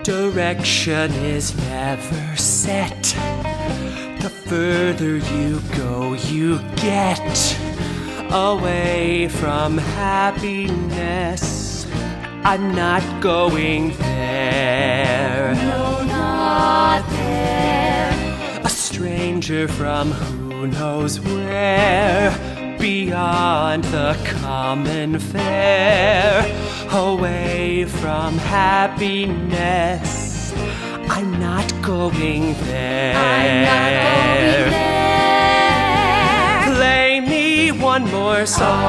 Direction is never set. The further you go, you get away from happiness. I'm not going there. No, not there. A stranger from who knows where, beyond the common fare, away from happiness. I'm not going there. I'm not going there. Play me one more song,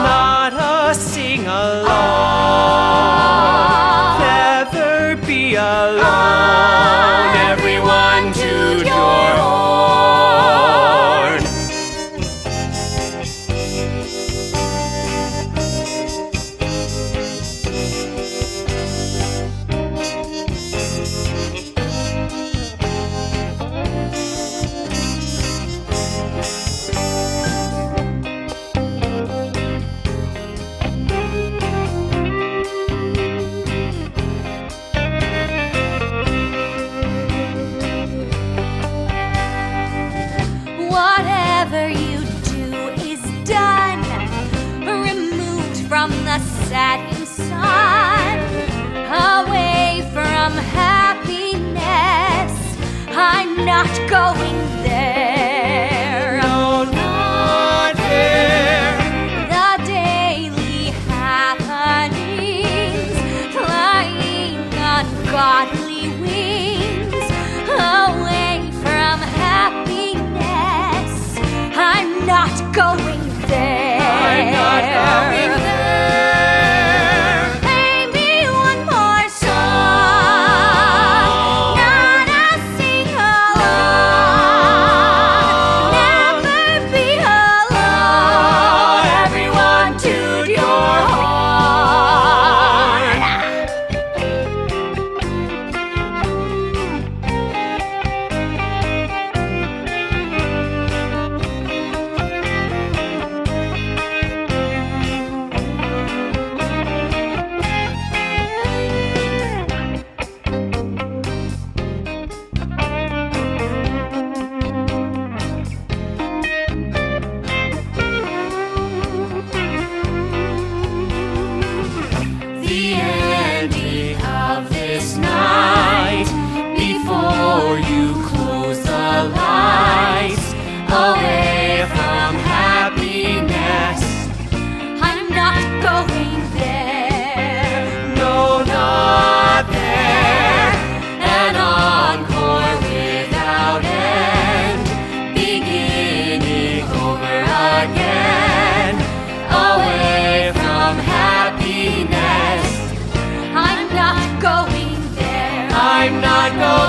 not a sing-along. Never be alone. Everyone toot your horn. Whatever you do is done, removed from the setting sun, away from happiness. I'm not going there. No, not there. The daily happenings, flying on godly wings, away from happiness. I'm not going there. I'm not going there. Play me one more song, not a sing-along. Never be alone. Everyone toot your horn. The ending of this night, before you close the lights, away from happiness. I'm not going there. No, not there. An encore without end, beginning over again, away from happiness. I'm not going there. I'm not going